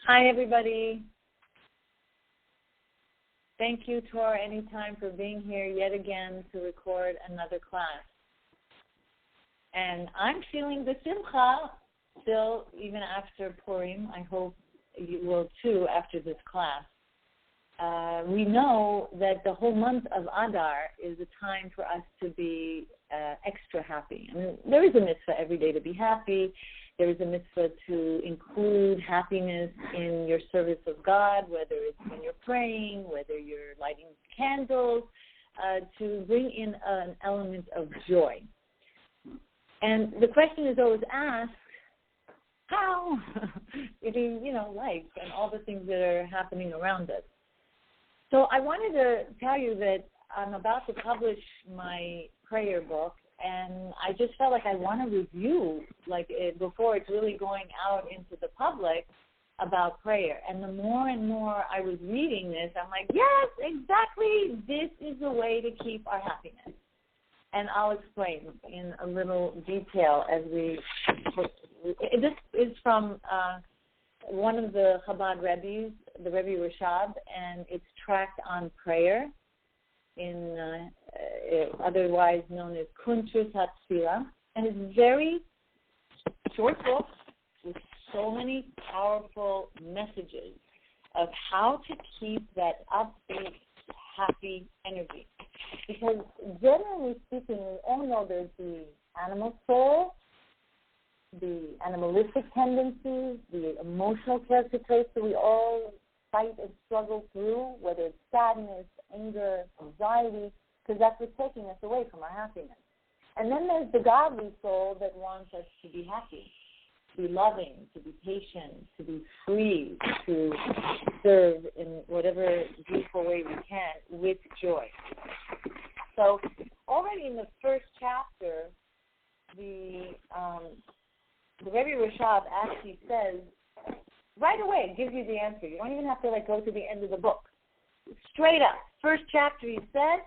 Hi, everybody. Thank you, Torah Anytime, for being here yet again to record another class. And I'm feeling the simcha still, even after Purim. I hope you will too after this class. We know that the whole month of Adar is a time for us to be extra happy. I mean, there is a mitzvah every day to be happy. There is a mitzvah to include happiness in your service of God, whether it's when you're praying, whether you're lighting candles, to bring in an element of joy. And the question is always asked, how? It is, life and all the things that are happening around us. So I wanted to tell you that I'm about to publish my prayer book, and I just felt like I want to review, before it's really going out into the public, about prayer. And the more and more I was reading this, I'm like, yes, exactly, this is the way to keep our happiness. And I'll explain in a little detail as this is from one of the Chabad Rebbes, the Rebbe Rashab, and it's tracked on prayer, in otherwise known as Kuntrus HaTfilah, and it's very short book with so many powerful messages of how to keep that upbeat, happy energy. Because generally speaking, we all know there's the animal soul, the animalistic tendencies, the emotional character traits that we all fight and struggle through, whether it's sadness, anger, anxiety, because that's what's taking us away from our happiness. And then there's the godly soul that wants us to be happy, to be loving, to be patient, to be free, to serve in whatever beautiful way we can with joy. So already in the first chapter, the Rebbe Rashab actually says, right away, it gives you the answer. You don't even have to go to the end of the book. Straight up, first chapter, he says,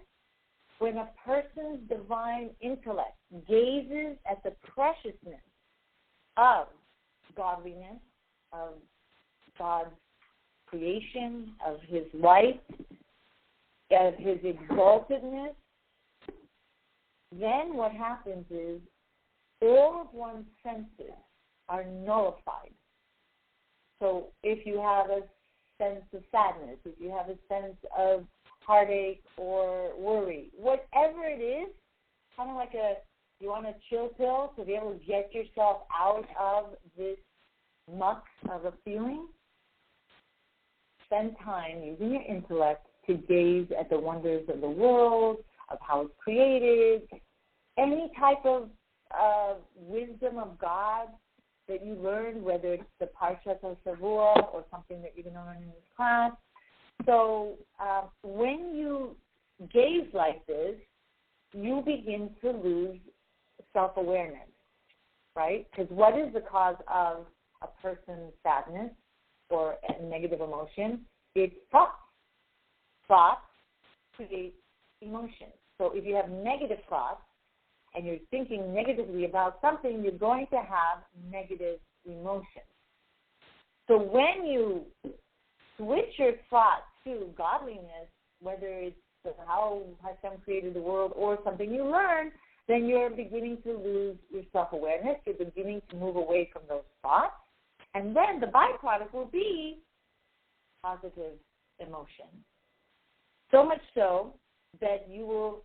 when a person's divine intellect gazes at the preciousness of godliness, of God's creation, of his life, of his exaltedness, then what happens is all of one's senses are nullified. So if you have a sense of sadness, if you have a sense of heartache or worry, whatever it is, kind of like you want a chill pill to be able to get yourself out of this muck of a feeling, spend time using your intellect to gaze at the wonders of the world, of how it's created, any type of wisdom of God that you learn, whether it's the Parshat HaShavua or something that you're going to learn in this class. So when you gaze like this, you begin to lose self-awareness, right? Because what is the cause of a person's sadness or a negative emotion? It's thoughts. Thoughts create emotions. So if you have negative thoughts and you're thinking negatively about something, you're going to have negative emotions. So when you switch your thought to godliness, whether it's how Hashem created the world or something you learn, then you're beginning to lose your self-awareness. You're beginning to move away from those thoughts. And then the byproduct will be positive emotion. So much so that you will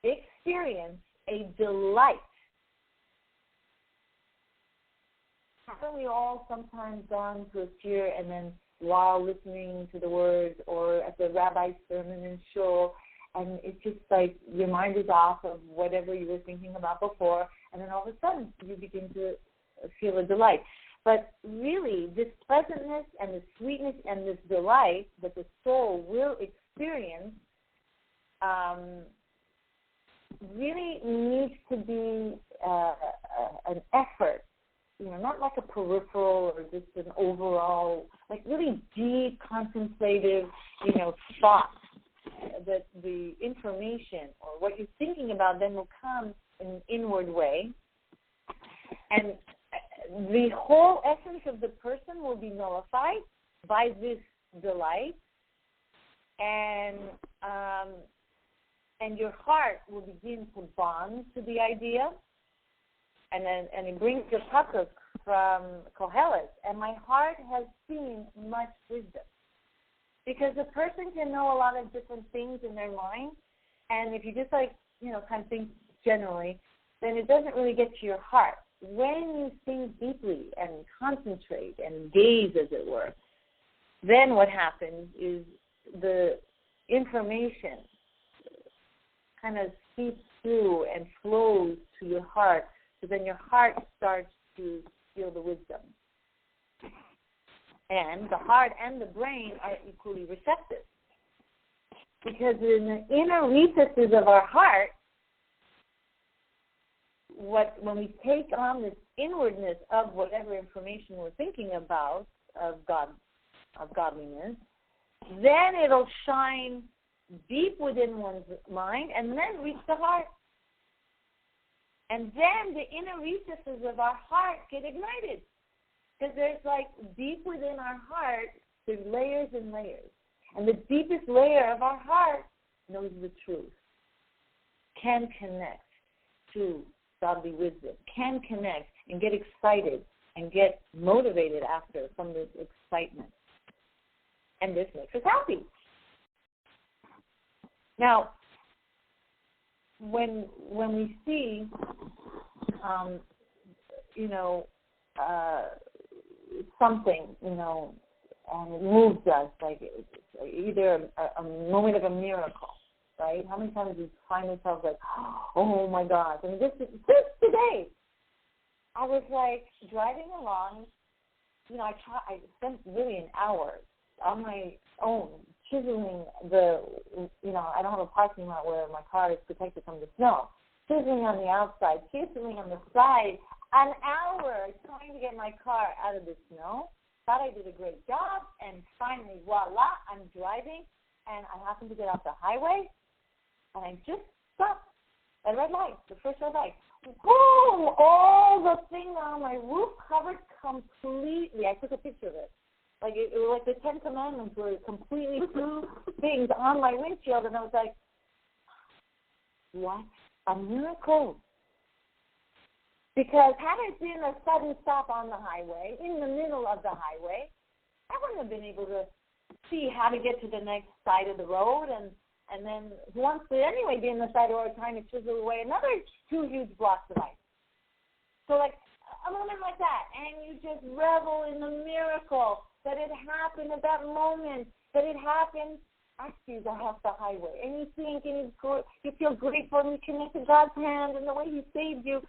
experience a delight. Haven't we all sometimes gone to a seer and then while listening to the words or at the rabbi's sermon in shul, and it's just like your mind is off of whatever you were thinking about before, and then all of a sudden you begin to feel a delight. But really, this pleasantness and the sweetness and this delight that the soul will experience really needs to be an effort, not like a peripheral or just an overall, like really deep, contemplative, thought. That the information or what you're thinking about then will come in an inward way. And the whole essence of the person will be nullified by this delight, and your heart will begin to bond to the idea, and it brings the pasuk from Kohelet, and my heart has seen much wisdom. Because a person can know a lot of different things in their mind, and if you just kind of think generally, then it doesn't really get to your heart. When you think deeply and concentrate and gaze, as it were, then what happens is the information kind of seeps through and flows to your heart, so then your heart starts to feel the wisdom. And the heart and the brain are equally receptive. Because in the inner recesses of our heart, when we take on this inwardness of whatever information we're thinking about, of godliness, then it'll shine deep within one's mind and then reach the heart. And then the inner recesses of our heart get ignited. Because there's deep within our heart, there's layers and layers. And the deepest layer of our heart knows the truth, can connect to godly wisdom, can connect and get excited and get motivated after from this excitement. And this makes us happy. Now, when we see, something, and it moves us, either a moment of a miracle, right? How many times do you find yourself oh my gosh? I mean, this today, I was driving along, I spent really an hour on my own chiseling I don't have a parking lot where my car is protected from the snow, chiseling on the outside, chiseling on the side, an hour trying to get my car out of the snow. Thought I did a great job, and finally, voila, I'm driving, and I happen to get off the highway, and I just stopped at red light, the first red light. Boom! All the thing on my roof covered completely. I took a picture of it. It was like the Ten Commandments were completely two things on my windshield, and I was like, what a miracle. Because had it been a sudden stop on the highway, in the middle of the highway, I wouldn't have been able to see how to get to the next side of the road, and then who wants to anyway be in the side of the road trying to chisel away another 2 huge blocks of ice. So a moment like that, and you just revel in the miracle that it happened at that moment, that it happened after you got off the highway. And you think, and you feel grateful, and you connect to God's hand and the way He saved you.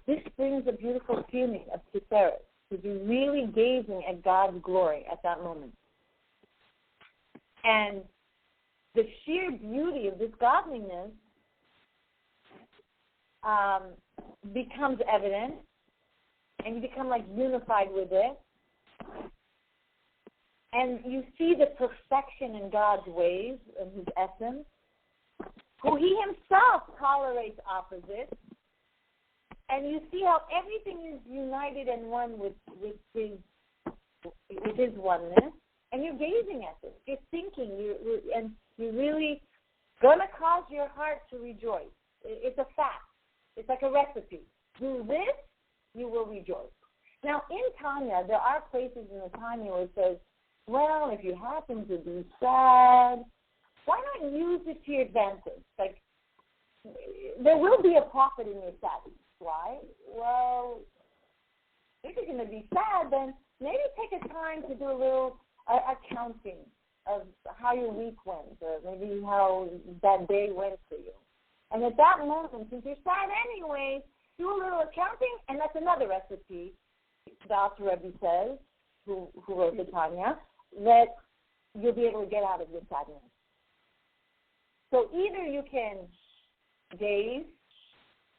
This brings a beautiful feeling of tiferet, because you're really gazing at God's glory at that moment. And the sheer beauty of this godliness becomes evident, and you become unified with it. And you see the perfection in God's ways and His essence, who He Himself tolerates opposites. And you see how everything is united and one with His oneness. And you're gazing at this. You're thinking, and you're really going to cause your heart to rejoice. It's a fact. It's like a recipe. Do this, you will rejoice. Now, in Tanya, there are places in the Tanya where it says, well, if you happen to be sad, why not use it to your advantage? There will be a profit in your sadness. Why? Well, if you're going to be sad, then maybe take a time to do a little accounting of how your week went, or maybe how that day went for you. And at that moment, since you're sad anyway, do a little accounting, and that's another recipe, the Alter Rebbe says, who wrote the Tanya, that you'll be able to get out of your sadness. So either you can gaze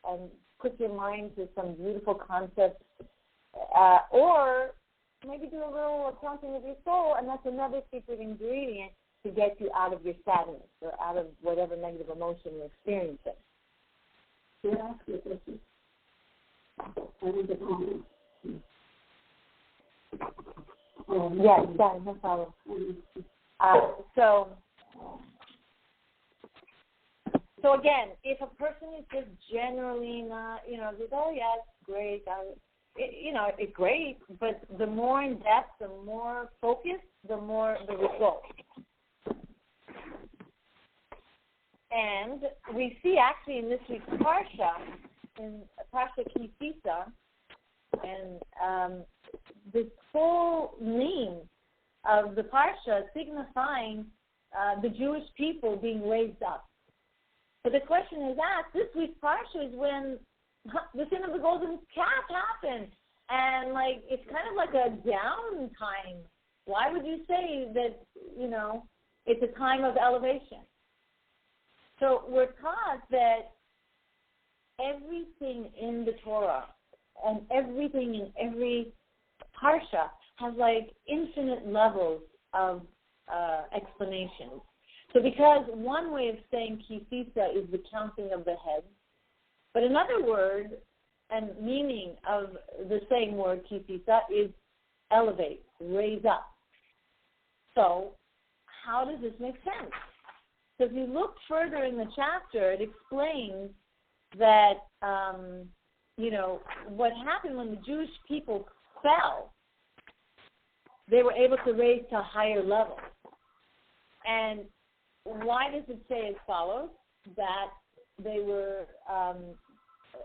and put your mind to some beautiful concepts, or maybe do a little accounting of your soul, and that's another secret ingredient to get you out of your sadness or out of whatever negative emotion you're experiencing. Can I ask you a question? I need to comment. Yes, no problem. So again, if a person is just generally not, just, oh yeah, it's great, it's great, but the more in depth, the more focused, the more the result. And we see actually in this week's Parsha, in Parsha Kisisa, and this whole name of the Parsha signifying the Jewish people being raised up. But the question is asked, this week's Parsha is when the sin of the golden calf happened. And, it's kind of like a down time. Why would you say that, it's a time of elevation? So we're taught that everything in the Torah and everything in every Parsha has, infinite levels of explanations. So because one way of saying kisisa is the counting of the heads, but another word and meaning of the same word kisisa is elevate, raise up. So how does this make sense? So if you look further in the chapter, it explains that, what happened when the Jewish people fell, they were able to raise to a higher level. And why does it say as follows? That they were,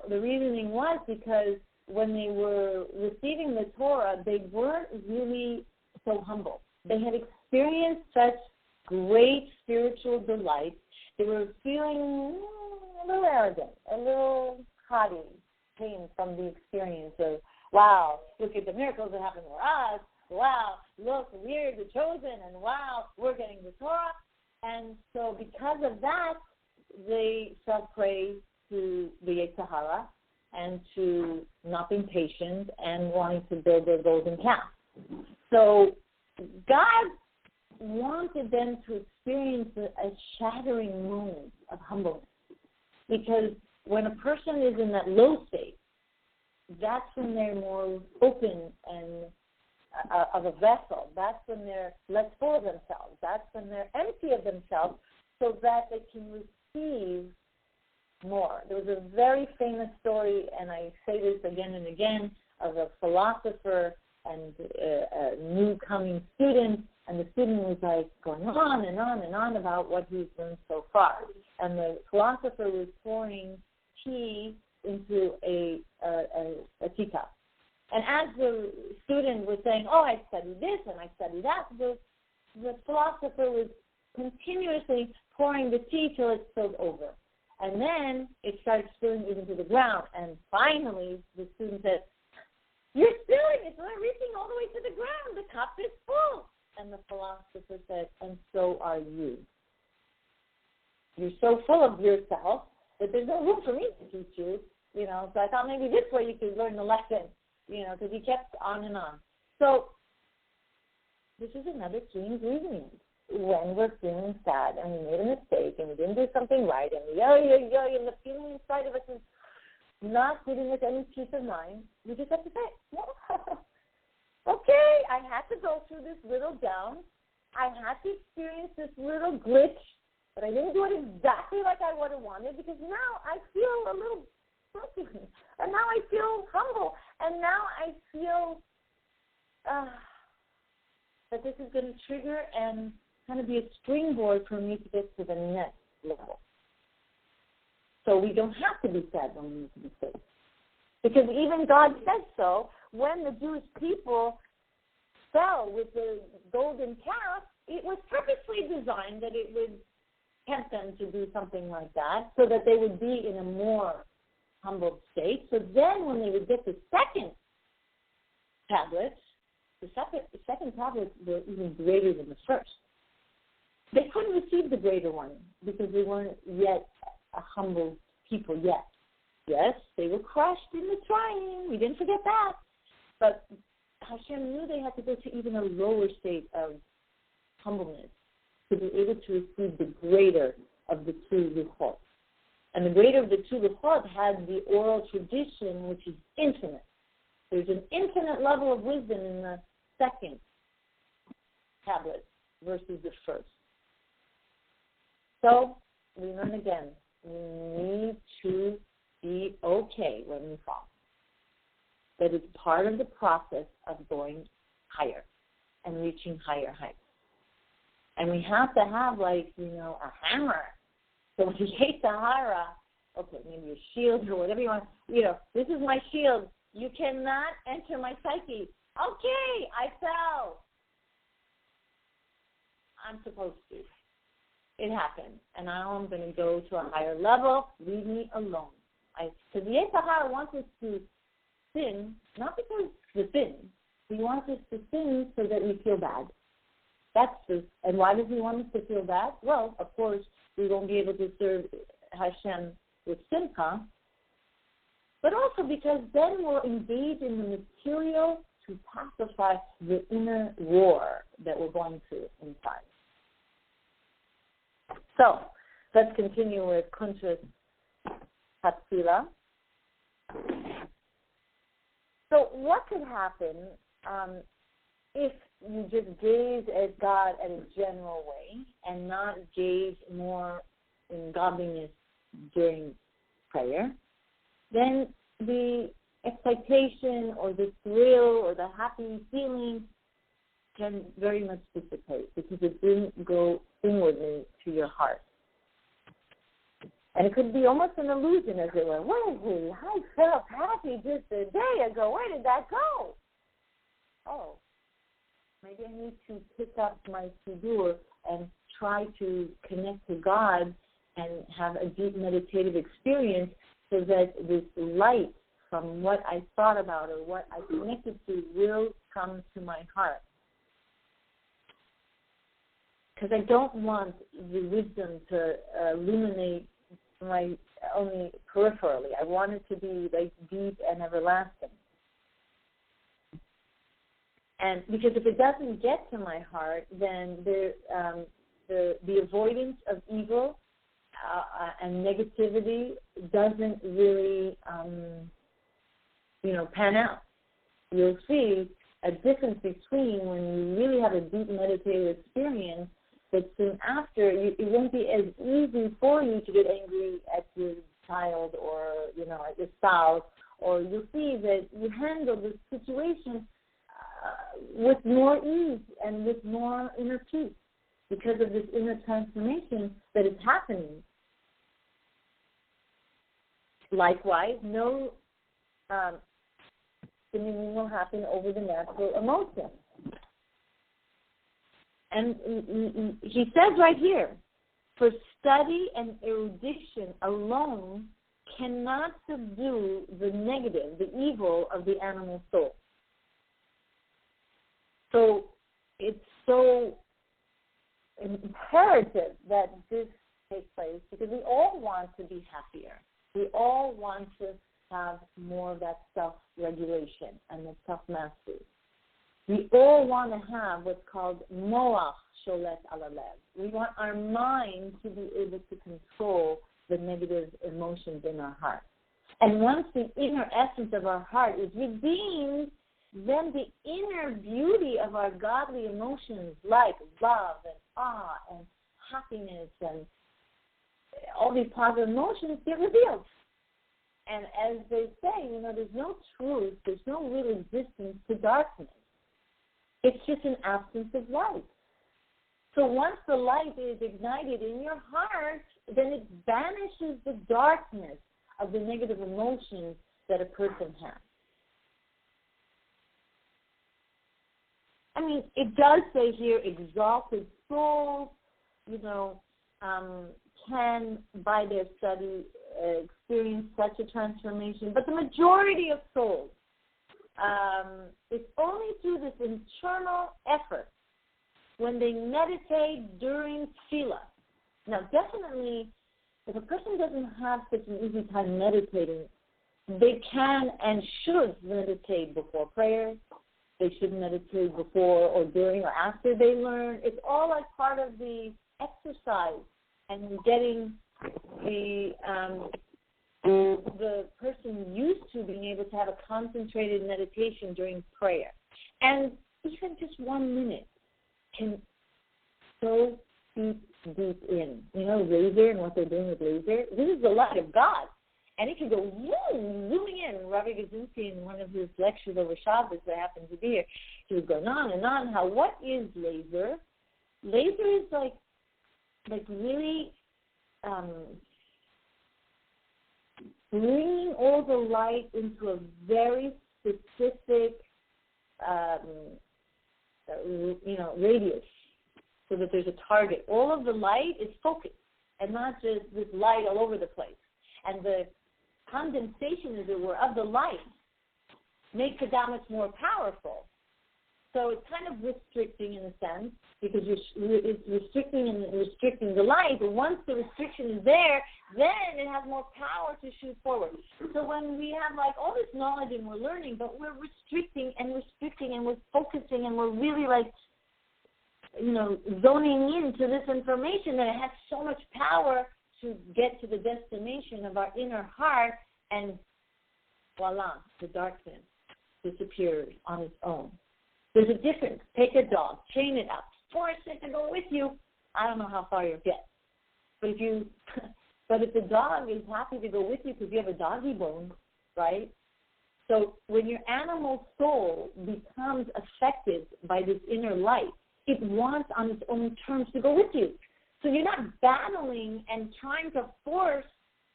the reasoning was because when they were receiving the Torah, they weren't really so humble. They had experienced such great spiritual delight. They were feeling a little arrogant, a little haughty, came from the experience of, wow, look at the miracles that happened for us. Wow, look, we're the chosen, and wow, we're getting the Torah. And so because of that, they fell prey to the Yetzer Hara and to not being patient and wanting to build their golden calf. So God wanted them to experience a shattering moment of humbleness, because when a person is in that low state, that's when they're more open and of a vessel. That's when they're less full of themselves. That's when they're empty of themselves, so that they can receive more. There was a very famous story, and I say this again and again, of a philosopher and a new coming student, and the student was going on and on and on about what he's learned so far. And the philosopher was pouring tea into a teacup. And as the student was saying, oh, I studied this and I studied that, the philosopher was continuously pouring the tea till it spilled over. And then it started spilling even to the ground. And finally, the student said, you're spilling, it's not reaching all the way to the ground. The cup is full. And the philosopher said, and so are you. You're so full of yourself that there's no room for me to teach you. So I thought maybe this way you could learn the lesson. Because he kept on and on. So this is another key ingredient. When we're feeling sad and we made a mistake and we didn't do something right and and the feeling inside of us is not giving us any peace of mind, we just have to say, okay, I had to go through this little down. I had to experience this little glitch, but I didn't do it exactly like I would have wanted, because now I feel a little broken, and now I feel humble, and now I feel that this is going to trigger and kind of be a springboard for me to get to the next level. So we don't have to be sad when we make a mistake, because even God said so. When the Jewish people fell with the golden calf, it was purposely designed that it would tempt them to do something like that, so that they would be in a more humble state. So then when they would get the second tablets, the second tablets were even greater than the first. They couldn't receive the greater one because they weren't yet a humble people yet. Yes, they were crushed in the trying. We didn't forget that. But Hashem knew they had to go to even a lower state of humbleness to be able to receive the greater of the two luchot. And the greater of the two luchot had the oral tradition, which is infinite. There's an infinite level of wisdom in the second tablet versus the first. So we learn again, we need to be okay when we fall. That it's part of the process of going higher and reaching higher heights. And we have to have, a hammer. So when you hit the hara, okay, maybe a shield or whatever you want, this is my shield. You cannot enter my psyche. Okay, I fell. I'm supposed to. It happened. And now I'm going to go to a higher level. Leave me alone. Because the Yetzer Hara wants us to sin, not because the sin. He wants us to sin so that we feel bad. And why does he want us to feel bad? Well, of course, we won't be able to serve Hashem with simcha, but also because then we'll engage in the material to pacify the inner war that we're going through inside. So, let's continue with Kuntres Hatzila. So, what could happen if you just gaze at God in a general way and not gaze more in godliness during prayer? Then the excitation or the thrill or the happy feeling can very much dissipate because it didn't go inwardly to your heart. And it could be almost an illusion, as it were. Wait, I felt happy just a day ago. Where did that go? Oh, maybe I need to pick up my siddur and try to connect to God and have a deep meditative experience so that this light from what I thought about or what I connected to will come to my heart. Because I don't want the wisdom to illuminate my only peripherally. I want it to be deep and everlasting. And because if it doesn't get to my heart, then the avoidance of evil and negativity doesn't really, pan out. You'll see a difference between when you really have a deep meditative experience, but soon after, it won't be as easy for you to get angry at your child or, at your spouse, or you'll see that you handle the situation with more ease and with more inner peace because of this inner transformation that is happening. Likewise, no dominion will happen over the natural emotion. And he says right here, for study and erudition alone cannot subdue the negative, the evil of the animal soul. So it's so imperative that this take place because we all want to be happier. We all want to have more of that self-regulation and the self-mastery. We all want to have what's called moach sholet al halev. We want our mind to be able to control the negative emotions in our heart. And once the inner essence of our heart is redeemed, then the inner beauty of our godly emotions like love and awe and happiness and all these positive emotions get revealed. And as they say, there's no truth, there's no real existence to darkness. It's just an absence of light. So once the light is ignited in your heart, then it banishes the darkness of the negative emotions that a person has. I mean, it does say here, exalted souls, can, by their study, experience such a transformation. But the majority of souls, it's only through this internal effort when they meditate during tefillah. Now, definitely, if a person doesn't have such an easy time meditating, they can and should meditate before prayer. They should meditate before or during or after they learn. It's all like part of the exercise and getting the the person used to being able to have a concentrated meditation during prayer. And even just 1 minute can so deep in. You know, laser and what they're doing with laser? This is the light of God. And it can go zooming in. Rabbi Gazinski, in one of his lectures over Shabbos that happened to be here, he was going on and on how, what is laser? Laser is like really bringing all the light into a very specific, radius, so that there's a target. All of the light is focused, and not just this light all over the place. And the condensation, as it were, of the light makes the damage more powerful. So it's kind of restricting in a sense, because it's restricting the light. But once the restriction is there, then it has more power to shoot forward. So when we have like all this knowledge and we're learning, but we're restricting and we're focusing and we're really like, zoning into this information, that it has so much power to get to the destination of our inner heart, and voila, the darkness disappears on its own. There's a difference. Take a dog, chain it up, force it to go with you. I don't know how far you'll get. But if the dog is happy to go with you because you have a doggy bone, right? So when your animal soul becomes affected by this inner light, it wants on its own terms to go with you. So you're not battling and trying to force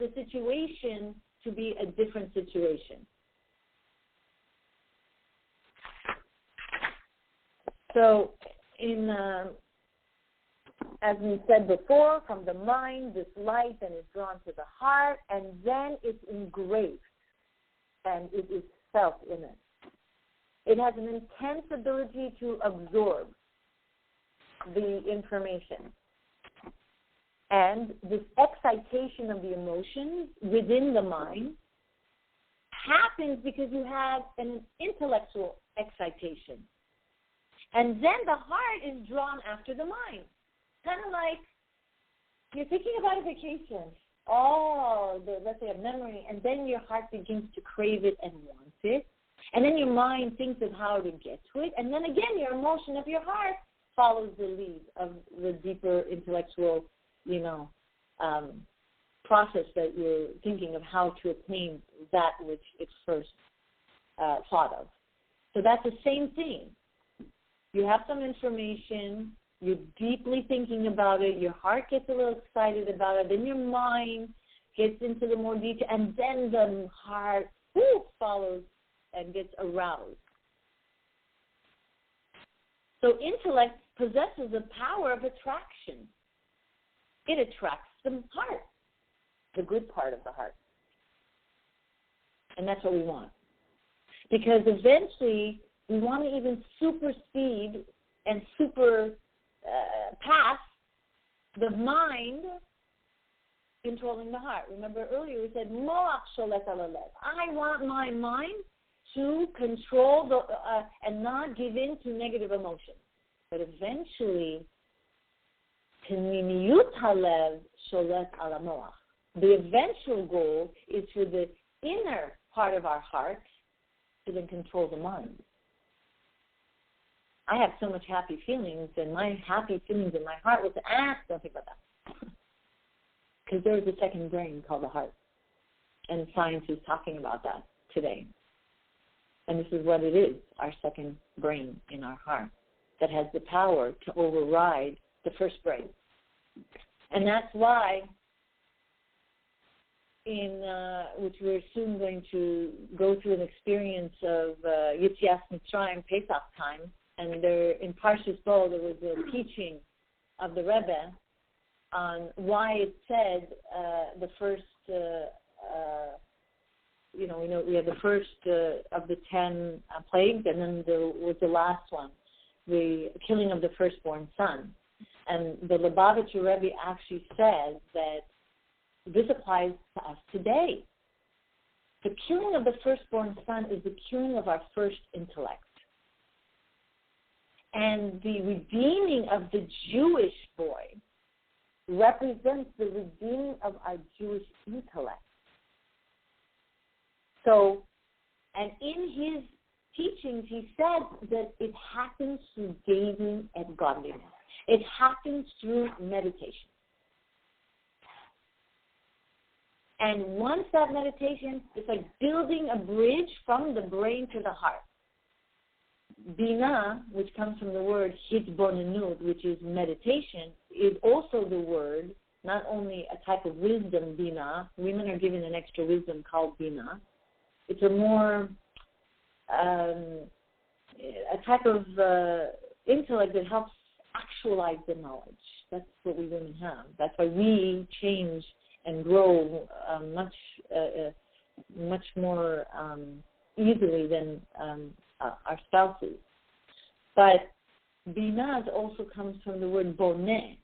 the situation to be a different situation. So as we said before, from the mind, this light then is drawn to the heart, and then it's engraved, and it is felt in it. It has an intense ability to absorb the information. And this excitation of the emotions within the mind happens because you have an intellectual excitation. And then the heart is drawn after the mind. Kind of like you're thinking about a vacation. Let's say a memory, and then your heart begins to crave it and want it. And then your mind thinks of how to get to it. And then again, your emotion of your heart follows the lead of the deeper intellectual, process that you're thinking of how to attain that which it first thought of. So that's the same thing. You have some information, you're deeply thinking about it, your heart gets a little excited about it, then your mind gets into the more detail, and then the heart follows and gets aroused. So intellect possesses the power of attraction. It attracts the heart, the good part of the heart. And that's what we want. Because eventually we want to even supersede and pass the mind controlling the heart. Remember earlier we said, Moach sholet al halev. I want my mind to control and not give in to negative emotions. But eventually, pnimiyut halev sholet al hamoach. The eventual goal is for the inner part of our heart to then control the mind. I have so much happy feelings, and my happy feelings in my heart was, don't think about that. Because there is a second brain called the heart. And science is talking about that today. And this is what it is, our second brain in our heart, that has the power to override the first brain. And that's why, which we're soon going to go through an experience of Yitzias Mitzrayim Pesach time, and there in Parshas Bo there was a teaching of the Rebbe on why it said the first, we had the first of the 10 plagues, and then there was the last one, the killing of the firstborn son. And the Lubavitcher Rebbe actually says that this applies to us today. The killing of the firstborn son is the killing of our first intellect. And the redeeming of the Jewish boy represents the redeeming of our Jewish intellect. So, and in his teachings, he said that it happens through gazing at godliness. It happens through meditation. And once that meditation, it's like building a bridge from the brain to the heart. Bina, which comes from the word hitbonenut, which is meditation, is also the word, not only a type of wisdom, Bina. Women are given an extra wisdom called Bina. It's a more, a type of intellect that helps actualize the knowledge. That's what we women have. That's why we change and grow much more easily than our spouses. But binaz also comes from the word boneh,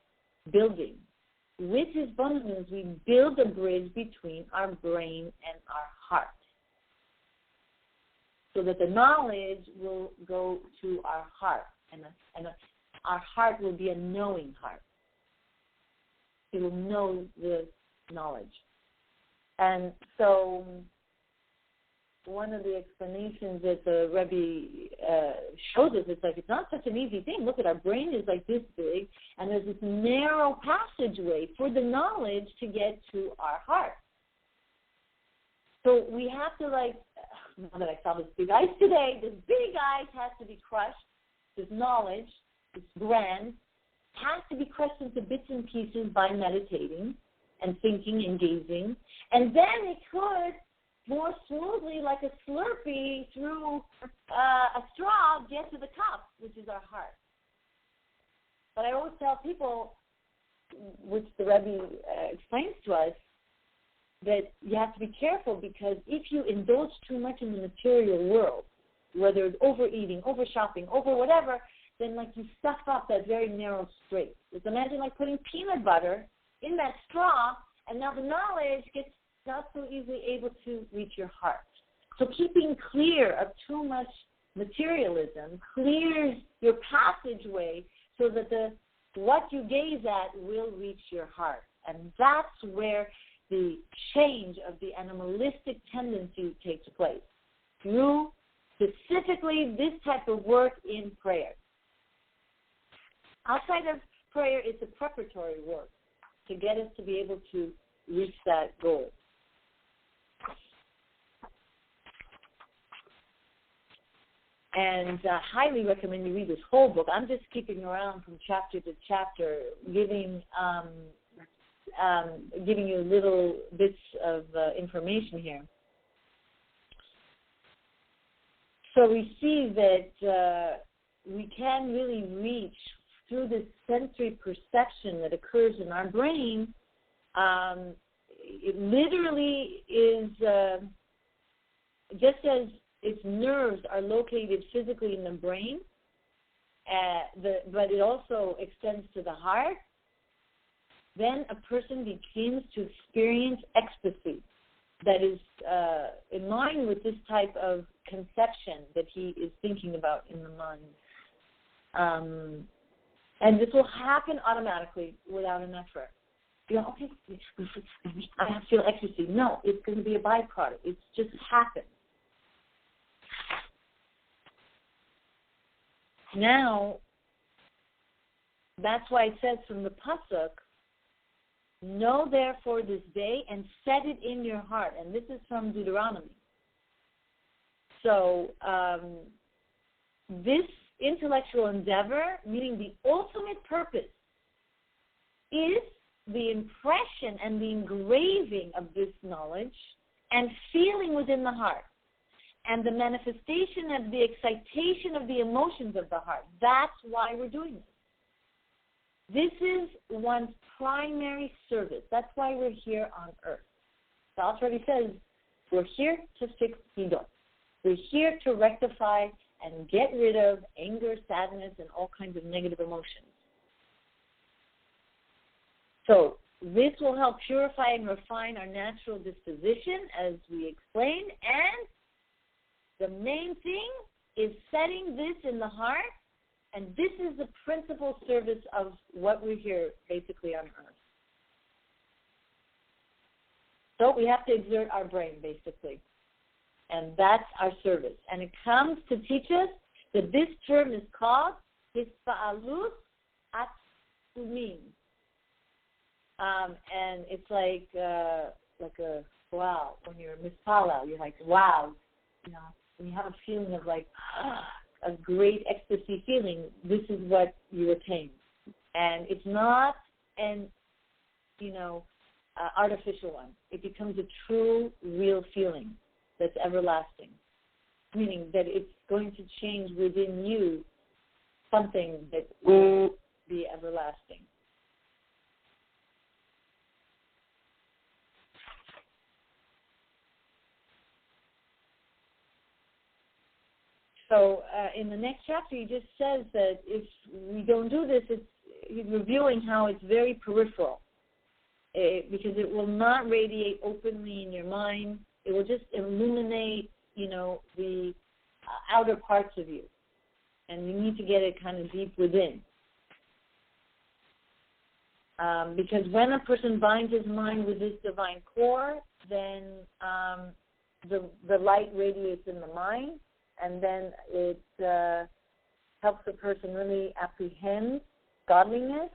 building. With his bonus, we build a bridge between our brain and our heart, so that the knowledge will go to our heart, and our heart will be a knowing heart. It will know the knowledge. And so one of the explanations that the Rebbe showed us, it's like it's not such an easy thing. Look at our brain is like this big, and there's this narrow passageway for the knowledge to get to our heart. So we have to, like, now that I saw this big ice today, this big ice has to be crushed. This knowledge, this grand, has to be crushed into bits and pieces by meditating and thinking and gazing. And then it could more smoothly, like a Slurpee through a straw, get to the cup, which is our heart. But I always tell people, which the Rebbe explains to us, that you have to be careful, because if you indulge too much in the material world, whether it's overeating, over shopping, over whatever, then like you stuff up that very narrow strait. Just imagine like putting peanut butter in that straw, and now the knowledge gets not so easily able to reach your heart. So keeping clear of too much materialism clears your passageway so that what you gaze at will reach your heart. And that's where the change of the animalistic tendency takes place, through specifically this type of work in prayer. Outside of prayer, it's a preparatory work to get us to be able to reach that goal. And I highly recommend you read this whole book. I'm just skipping around from chapter to chapter, giving you little bits of information here. So we see that we can really reach through this sensory perception that occurs in our brain. It literally is just as its nerves are located physically in the brain, but it also extends to the heart. Then a person begins to experience ecstasy that is in line with this type of conception that he is thinking about in the mind. And this will happen automatically without an effort. You know, okay, I have to feel ecstasy. No, it's going to be a byproduct. It's just happened. Now, that's why it says from the Pasuk, know therefore this day and set it in your heart. And this is from Deuteronomy. So this intellectual endeavor, meaning the ultimate purpose, is the impression and the engraving of this knowledge and feeling within the heart, and the manifestation of the excitation of the emotions of the heart. That's why we're doing this. This is one's primary service. That's why we're here on earth. The Alter already says we're here to fix midot. We're here to rectify and get rid of anger, sadness, and all kinds of negative emotions. So this will help purify and refine our natural disposition, as we explained, and the main thing is setting this in the heart, and this is the principal service of what we're here basically on earth. So we have to exert our brain, basically. And that's our service. And it comes to teach us that this term is called Hispa'alut Atzumim. And it's like a wow. When you're mispala, you're like, wow. You know, when you have a feeling of like a great ecstasy feeling, this is what you attain. And it's not an, artificial one. It becomes a true, real feeling that's everlasting, meaning that it's going to change within you something that will be everlasting. So in the next chapter, he just says that if we don't do this, he's reviewing how it's very peripheral, because it will not radiate openly in your mind. It will just illuminate, the outer parts of you. And you need to get it kind of deep within. Because when a person binds his mind with this divine core, then the light radiates in the mind, and then it helps the person really apprehend godliness.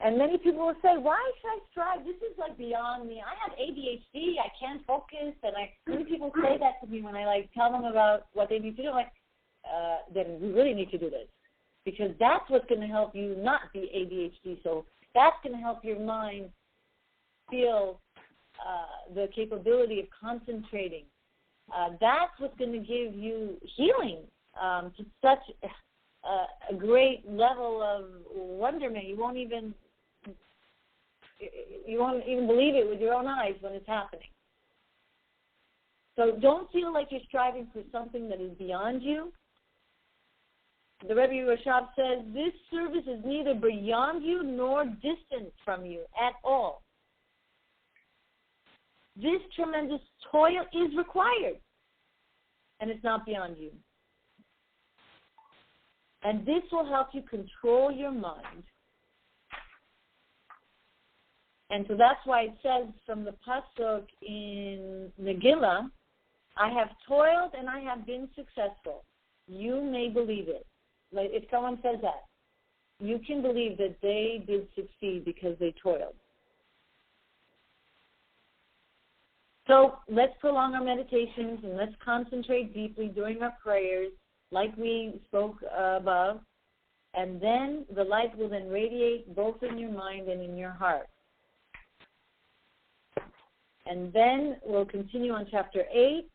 And many people will say, why should I strive? This is like beyond me. I have ADHD. I can't focus. And many people say that to me when I tell them about what they need to do. I'm like, then we really need to do this, because that's what's going to help you not be ADHD. So that's going to help your mind feel the capability of concentrating. That's what's going to give you healing to such a great level of wonderment. You won't even believe it with your own eyes when it's happening. So don't feel like you're striving for something that is beyond you. The Rebbe Yerushalmi says, this service is neither beyond you nor distant from you at all. This tremendous toil is required, and it's not beyond you. And this will help you control your mind. And so that's why it says from the pasuk in Megillah, I have toiled and I have been successful. You may believe it. Like if someone says that, you can believe that they did succeed because they toiled. So let's prolong our meditations and let's concentrate deeply during our prayers like we spoke above, and then the light will then radiate both in your mind and in your heart. And then we'll continue on chapter 8.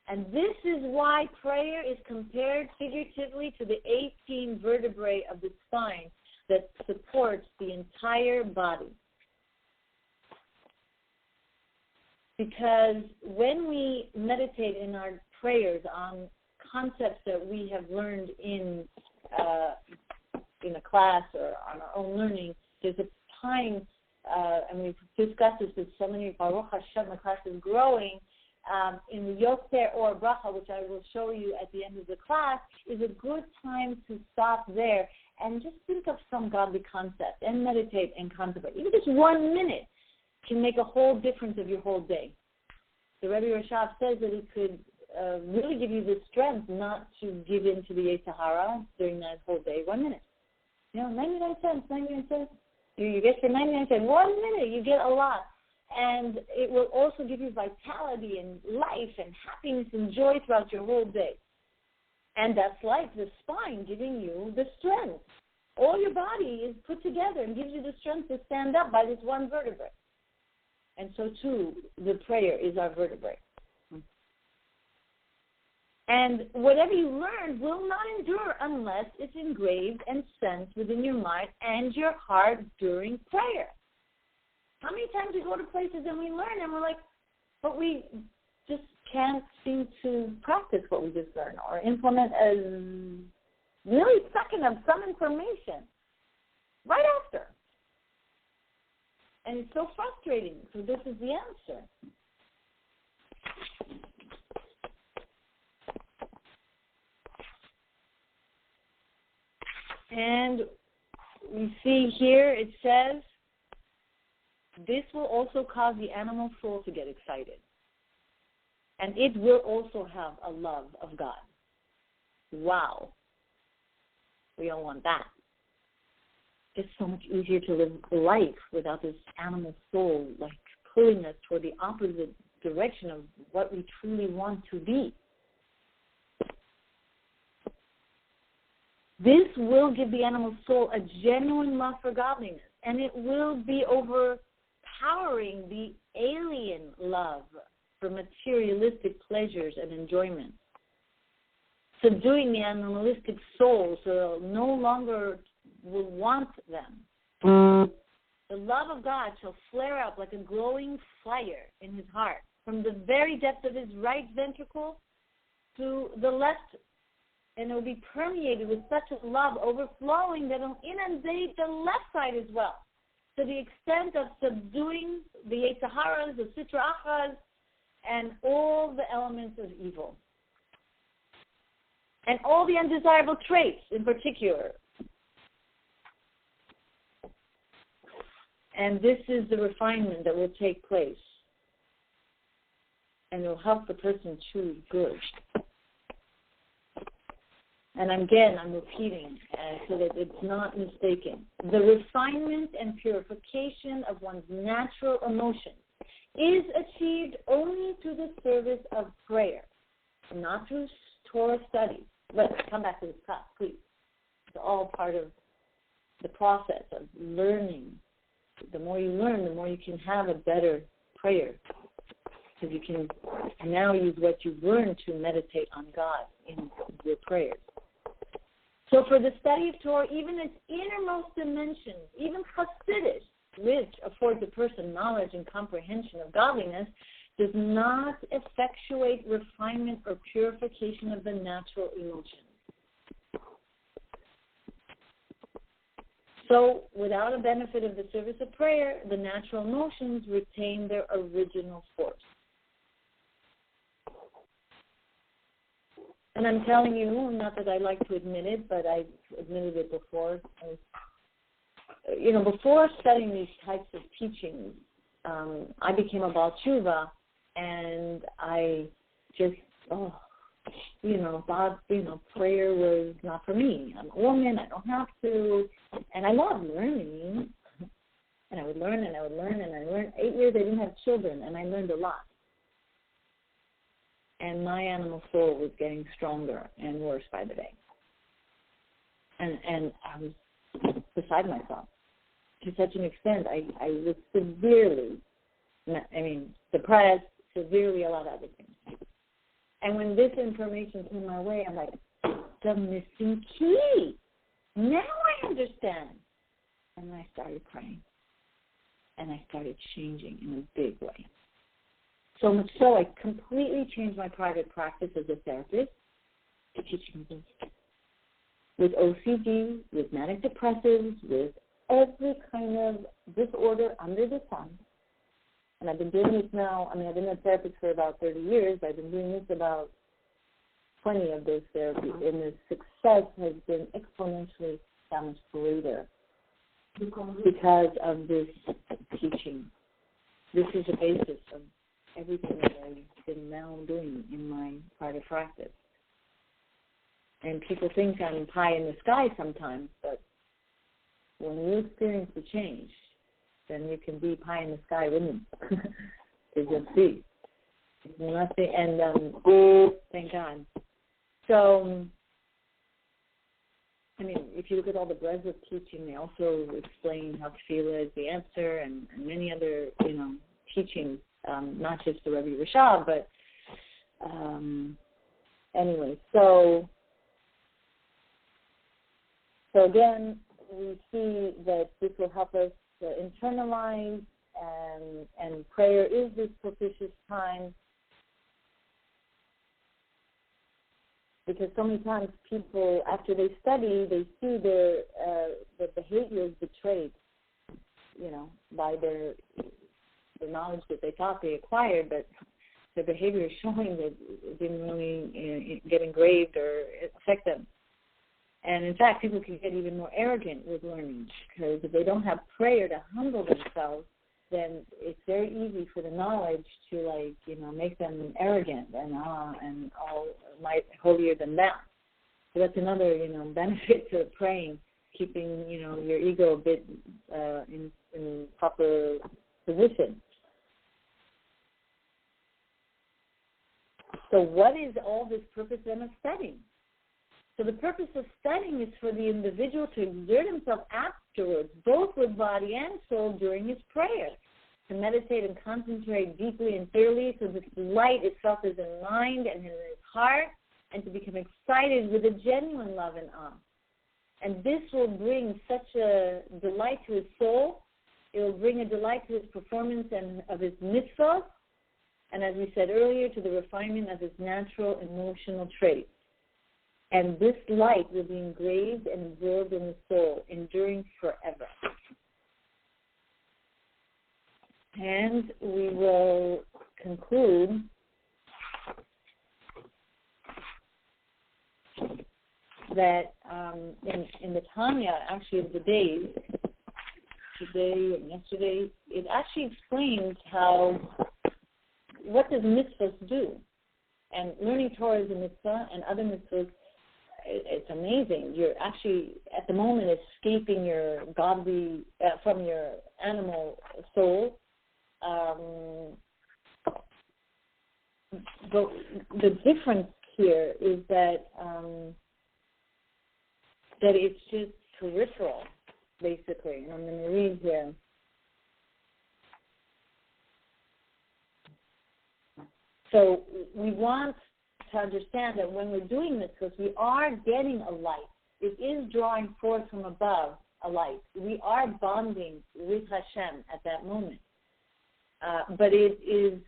And this is why prayer is compared figuratively to the 18 vertebrae of the spine that supports the entire body. Because when we meditate in our prayers on concepts that we have learned in a class or on our own learning, there's a time, and we've discussed this with so many, Baruch Hashem, the class is growing, in the Yoser or Bracha, which I will show you at the end of the class, is a good time to stop there and just think of some godly concept and meditate and contemplate. Even just 1 minute can make a whole difference of your whole day. The Rebbe Yerushalmi says that it could really give you the strength not to give in to the Yetzer Hara during that whole day. 1 minute. 99 cents. You get for 99 cents. 1 minute, you get a lot. And it will also give you vitality and life and happiness and joy throughout your whole day. And that's like the spine giving you the strength. All your body is put together and gives you the strength to stand up by this one vertebrae. And so, too, the prayer is our vertebrae. And whatever you learn will not endure unless it's engraved and sensed within your mind and your heart during prayer. How many times we go to places and we learn and we're like, but we just can't seem to practice what we just learned or implement a millisecond of some information right after. And it's so frustrating. So this is the answer. And we see here it says, this will also cause the animal soul to get excited. And it will also have a love of God. Wow. We all want that. It's so much easier to live life without this animal soul, like pulling us toward the opposite direction of what we truly want to be. This will give the animal soul a genuine love for godliness, and it will be overpowering the alien love for materialistic pleasures and enjoyment, subduing the animalistic soul so it no longer will want them. The love of God shall flare up like a glowing fire in his heart, from the very depths of his right ventricle to the left, and it will be permeated with such a love overflowing that it will inundate the left side as well, to the extent of subduing the Yetzaharas, the Sitra Achras, and all the elements of evil. And all the undesirable traits in particular. And this is the refinement that will take place. And it will help the person choose good. And again, I'm repeating so that it's not mistaken. The refinement and purification of one's natural emotions is achieved only through the service of prayer, not through Torah study. But come back to this class, please. It's all part of the process of learning. The more you learn, the more you can have a better prayer, because you can now use what you've learned to meditate on God in your prayers. So for the study of Torah, even its innermost dimensions, even Hasidic, which affords a person knowledge and comprehension of godliness, does not effectuate refinement or purification of the natural emotions. So without a benefit of the service of prayer, the natural emotions retain their original force. And I'm telling you, not that I like to admit it, but I've admitted it before. Before studying these types of teachings, I became a Baal Tshuva, and I just, thought, prayer was not for me. I'm a woman, I don't have to. And I loved learning. And I would learn, and I would learn, and I learned. 8 years I didn't have children, and I learned a lot. And my animal soul was getting stronger and worse by the day. And I was beside myself to such an extent. I was severely, depressed, severely a lot of other things. And when this information came my way, I'm like, the missing key. Now I understand. And I started praying. And I started changing in a big way. So much so, I completely changed my private practice as a therapist to teaching this. With OCD, with manic depressives, with every kind of disorder under the sun. And I've been doing this now, I've been a therapist for about 30 years. I've been doing this about 20 of those therapies. And the success has been exponentially that much greater because of this teaching. This is the basis of everything that I've been now doing in my private practice. And people think I'm pie in the sky sometimes, but when you experience the change, then you can be pie in the sky with me. Because you'll see. It's nothing, and thank God. So, if you look at all the Breslov teaching, they also explain how tefillah is the answer, and many other, teachings. Not just the Rebbe Rashab, but anyway. So again, we see that this will help us to internalize, and prayer is this propitious time, because so many times people, after they study, they see their behavior is betrayed, by the knowledge that they thought they acquired, but their behavior is showing that it didn't really get engraved or affect them. And in fact, people can get even more arrogant with learning, because if they don't have prayer to humble themselves, then it's very easy for the knowledge to make them arrogant and holier than that. So that's another benefit to praying, keeping your ego a bit in proper position. So what is all this purpose then of studying? So the purpose of studying is for the individual to exert himself afterwards, both with body and soul, during his prayer, to meditate and concentrate deeply and thoroughly so this light itself is in mind and in his heart, and to become excited with a genuine love and awe. And this will bring such a delight to his soul. It will bring a delight to his performance and of his mitzvahs, and as we said earlier, to the refinement of his natural emotional traits. And this light will be engraved and absorbed in the soul, enduring forever. And we will conclude that in the Tanya, actually of the days, today and yesterday, it actually explains what does mitzvahs do. And learning Torah is a mitzvah, and other mitzvahs, it's amazing. You're actually, at the moment, escaping your godly, from your animal soul. But the difference here is that it's just peripheral, basically. And I'm going to read here. So we want to understand that when we're doing this, because we are getting a light, it is drawing forth from above a light. We are bonding with Hashem at that moment. But it is,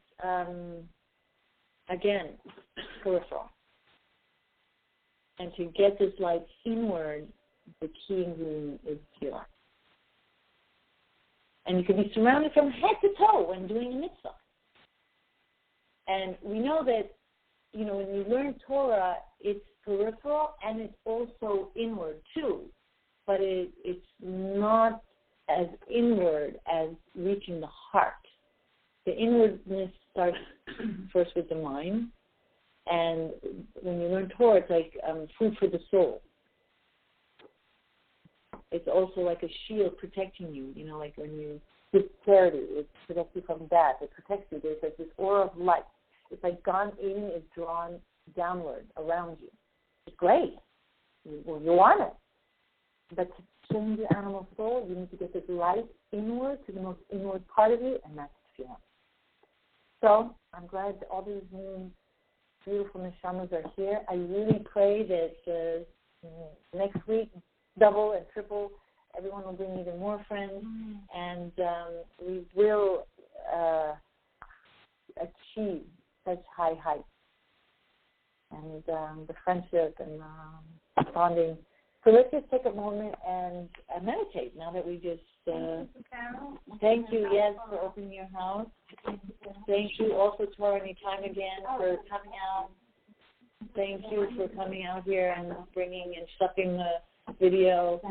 again, peripheral. And to get this light inward, the key ingredient is pure. And you can be surrounded from head to toe when doing a mitzvah. And we know that, when you learn Torah, it's peripheral and it's also inward too. But it's not as inward as reaching the heart. The inwardness starts first with the mind. And when you learn Torah, it's like food for the soul. It's also like a shield protecting you. Like when you give charity, it protects you from that. It protects you. There's like this aura of light. It's like Gan Eden is drawn downward around you. It's great. You want it. But to change your animal soul, you need to get this light inward to the most inward part of you, and that's feeling. So I'm glad that all these new beautiful neshamas are here. I really pray that next week, double and triple, everyone will bring even more friends, and we will achieve such high heights. And the friendship and bonding. So let's just take a moment and meditate now that we just... thank you, yes, for opening your house. Thank you also to our Anytime again for coming out. Thank you for coming out here and bringing and stuffing the video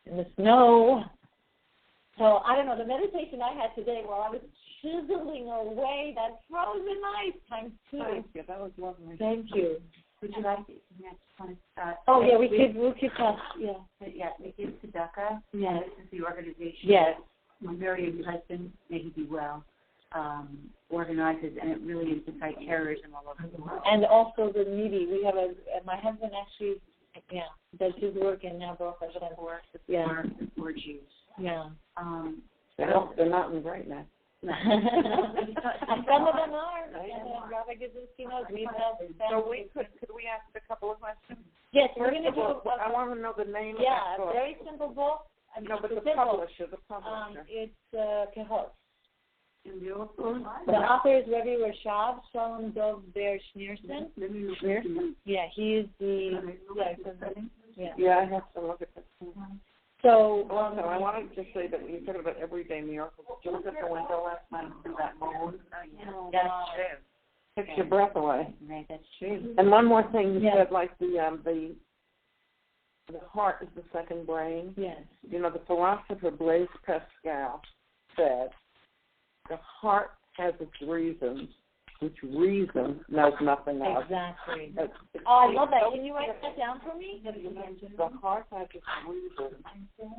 in the snow. So, I don't know, the meditation I had today while I was chiseling away that frozen ice times 2. Thank you. That was lovely. Thank you. Would you like it? We could talk. Yeah. Yeah, we give tzedakah. Yes. This is the organization. Yes. Miriam Yerushalmi, may he be well, organizes, and it really is to fight terrorism all over the world. And also the needy. We have my husband actually, does his work in now Baruch Hashem. The poor Jews. Yeah. They're not in brightness. Some of them are. Rabbi Gazinski knows. So could we ask a couple of questions? Yes, we're going to do. I want to know the name of that book. Yeah, very simple book. But the publisher. It's Kehot. The The author is Rabbi Rashab Shalom Dov Ber Schneerson. Yeah, he is the. Yeah, I have to look at this. So, also, I wanted to say that when you talking about everyday miracles, did you look at the window last night and see that moon? That's true. Takes your breath away. Right, that's true. And one more thing, you said like the heart is the second brain. Yes. The philosopher Blaise Pascal said The heart has its reasons, which reason knows nothing of. Exactly. I love that. Can you write that down for me? The heart has its reasons,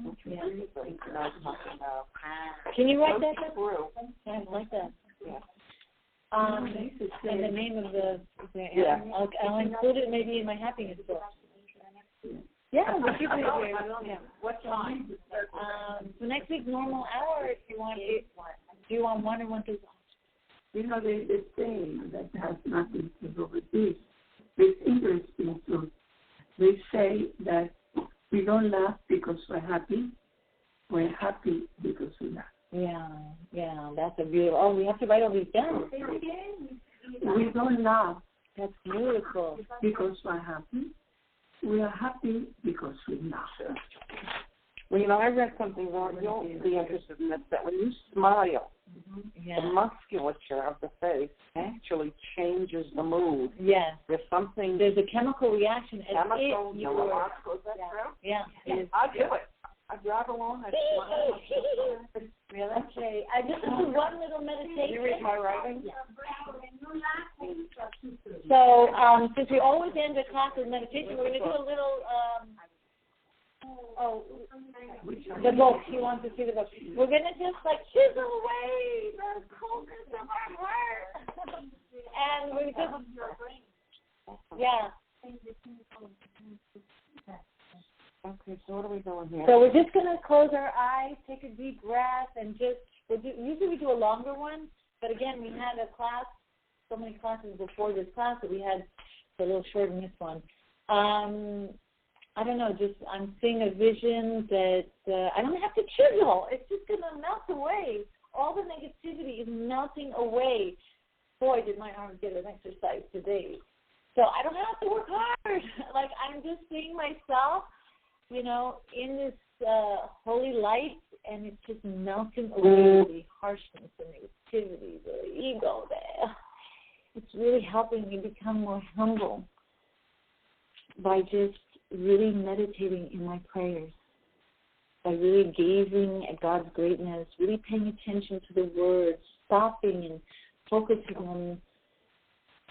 which reason knows nothing of. Can you write that down? True. Yeah, I like that. Yeah. And the name of the yeah. I'll include it maybe in my happiness book. Yeah, we'll keep it here. Yeah. What time? So next week, normal hour. If you want, do you want 1 or 1:30? You know, there's a saying that has nothing to do with this. It's interesting too. They say that we don't laugh because we're happy because we laugh. Yeah, that's a beautiful. Oh, we have to write all these down. We don't laugh. That's beautiful. Because we're happy. We are happy because we laugh. Well, you know, I read something where you'll be interested in this, that when you smile, the musculature of the face actually changes the mood. Yes. There's a chemical reaction. Chemical, neurological, is that true? Yeah. I'll do it. I drive along, I smile. Really? Okay. This is one little meditation. You read my writing? Yeah. So, since we always end the class with meditation, we're going to do a little, the book. He wants to see the book. We're going to just, chisel away the coldness of our heart. And we're just, Okay, so what are we doing here? So we're just going to close our eyes, take a deep breath, and usually we do a longer one, but again, we had a class, so many classes before this class that we had a little short in this one. I don't know, I'm seeing a vision that I don't have to chisel. It's just going to melt away. All the negativity is melting away. Boy, did my arms get an exercise today. So I don't have to work hard. I'm just seeing myself, in this holy light, and it's just melting away the harshness and negativity, the ego there. It's really helping me become more humble by just really meditating in my prayers, by really gazing at God's greatness, really paying attention to the words, stopping and focusing on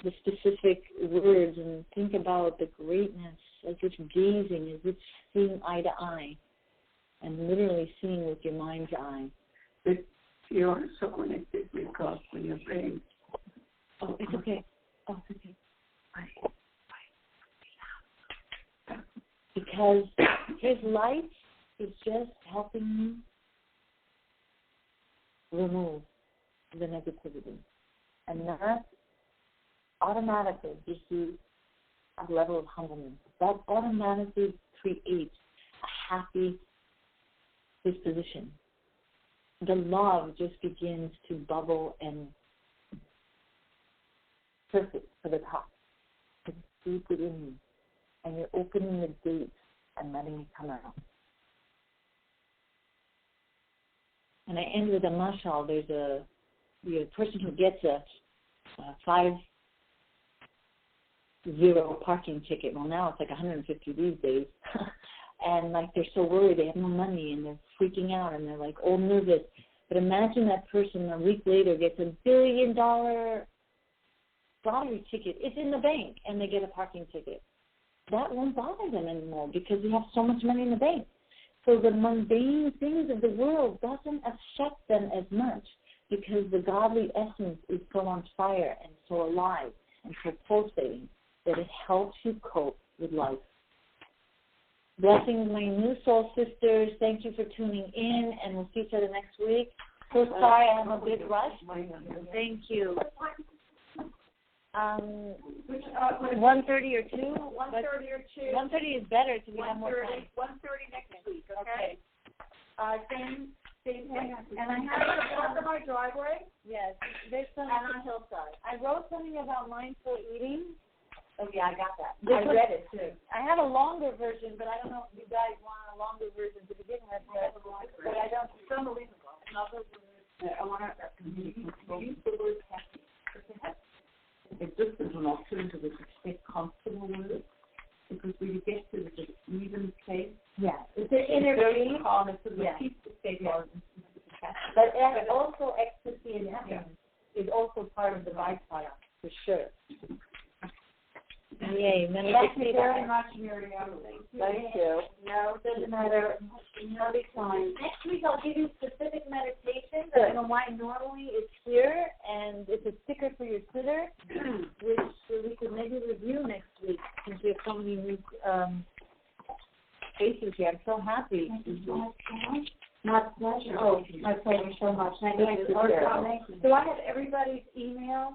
the specific words and think about the greatness as if gazing, as if seeing eye to eye, and literally seeing with your mind's eye. But you're also connected with God when you're praying. Oh, it's okay. Because His light is just helping me remove the negativity. And that automatically gives you a level of humbleness. That automatically creates a happy disposition. The love just begins to bubble and surface to the top. It's deep within you. And you're opening the gates and letting it come out. And I end with a mashal. There's a person who gets a 5-0 parking ticket. Well, now it's like 150 these days. And they're so worried, they have no money, and they're freaking out, and they're all nervous. But imagine that person a week later gets $1 billion lottery ticket. It's in the bank, and they get a parking ticket. That won't bother them anymore because they have so much money in the bank. So the mundane things of the world doesn't affect them as much because the godly essence is so on fire and so alive and so pulsating that it helps you cope with life. Blessings, my new soul sisters. Thank you for tuning in, and we'll see each other next week. So sorry I have a big rush. Thank you. 1:30 or 2? 1:30 or 2. 1:30 is better because we have more time. 1:30 next week, okay? Same thing. And I have at the top of our driveway. Yes, there's some. And on Hillside. I wrote something about mindful eating. Oh yeah, I got that. I read it too. I have a longer version, but I don't know if you guys want a longer version to begin with. But I don't. It's unbelievable. I want to use the word happy. It just is an alternative to get comfortable with it, because when you get to the even place, it's an inner very calm. It's a peaceful state. But and also ecstasy and happiness is also part of the byproduct, for sure. Yay. Thank you very much, Miriam. Thank you. No, it doesn't matter. No decline. Next week I'll give you specific meditations. I don't know why normally it's here, and it's a sticker for your sitter, which we could maybe review next week since we have so many new faces here. I'm so happy. My pleasure. Oh, my pleasure so much. Thank you. Do I have everybody's email?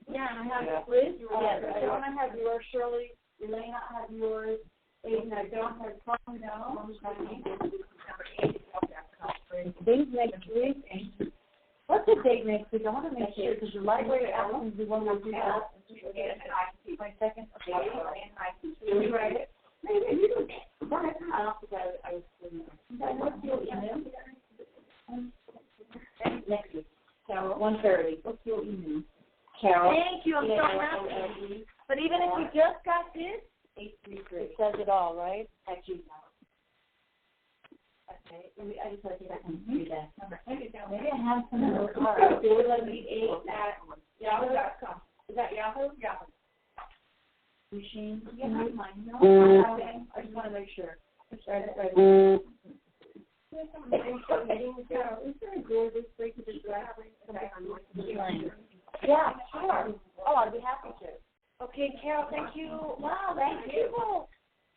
Yeah, and I have Liz. Yes, I don't have yours, Shirley. Elena, I have yours. Aiden, I don't have Tom. No. Date next week. What's the date next week? I want to make sure because the library album is the one we'll do that. My second. Okay. Can we write it? Maybe you can. I was what's your email? Next week. Carol, 1:30. What's your email? Carol. Thank you. I'm so happy. But even if you just got this, 833. It says it all, right? Actually, okay. I just want to see if I can do that. Maybe I have some of those cards. Do it like 8@yahoo.com. Is that Yahoo? Yahoo. Machine? Yeah, that's mine. No, okay. I just want to make sure. Is there a gorgeous place to just Yeah, sure. Oh, I'd be happy to. Okay, Carol, thank you. Wow, thank you.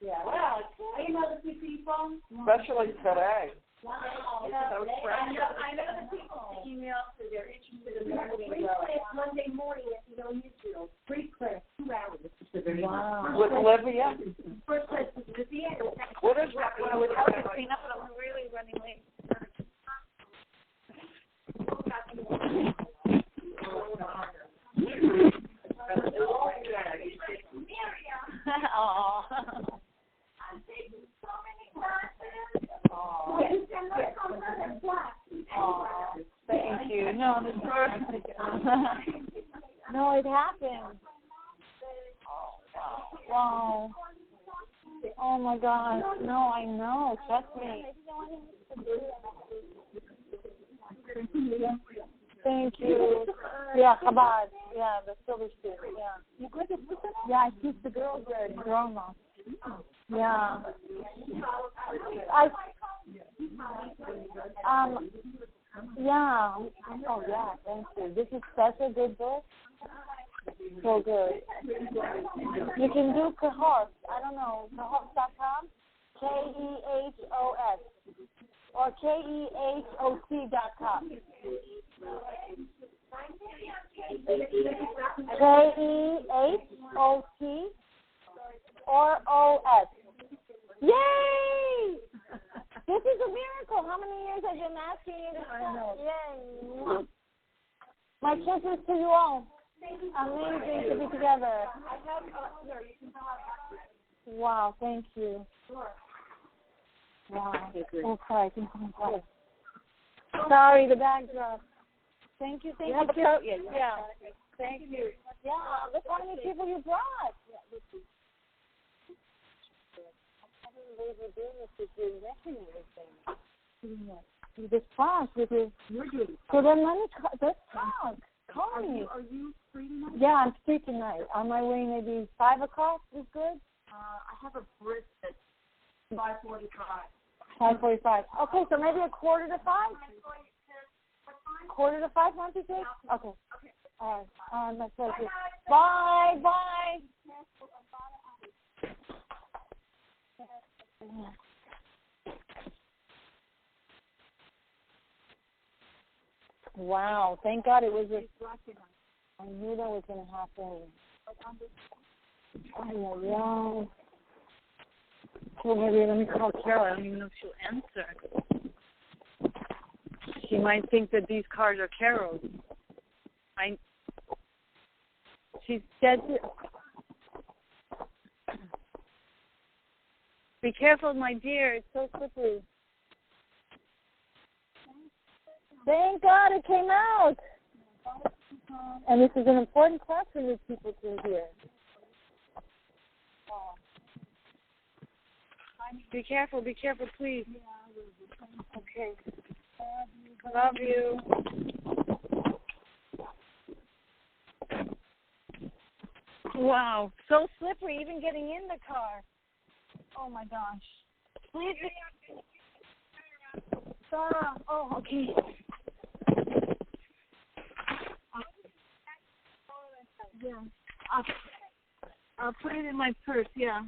Yeah. Wow. I know the people. Especially today. Wow. I know the people email, so they're interested in learning. Monday morning if you don't use it. Free class, 2 hours. Wow. With Olivia? First class with Olivia. What is that? I would help you clean up, but I'm really running late. Oh. I'm taking so many classes. Oh. Thank you. No, this no, it happened. Wow. Oh my God. No, I know. Trust me. Thank you. Yeah, Chabad. Yeah, the silver shoe. Yeah. Yeah, I teach the girls there in Roma. Yeah. Yeah. Oh, yeah. Thank you. This is such a good book. So good. You can do Kahos. I don't know. Kahos.com? KEHOS. Or KEHOT.com. KEHOT or OS. Yay! This is a miracle. How many years I've been asking you to I know. Yay. My kisses to you all. Amazing to be together. Wow, thank you. Wow. Oh, sorry. Sorry, the bag dropped. Thank you. Thank you. Yeah. Thank you. Yeah, look how many people you brought. I didn't believe you doing this with your neck and everything. You just talk with your. You're doing. So then let's talk. Call me. Are you free tonight? Yeah, I'm free tonight. On my way, maybe 5 o'clock is good. I have a bris at 5:45. 5:45. Okay, so maybe 4:45. 4:45, won't you think? Okay. All right. My pleasure. Bye. Bye. Wow. Thank God it was I knew that was going to happen. Oh, well, maybe let me call Carol. I don't even know if she'll answer. She might think that these cards are Carol's. She said, be careful, my dear. It's so slippery. Thank God it came out. And this is an important class for these people to hear. Be careful, please. Okay. Love you. Wow, so slippery even getting in the car. Oh my gosh. Please. Sarah. Oh, okay. Yeah. I'll put it in my purse, yeah.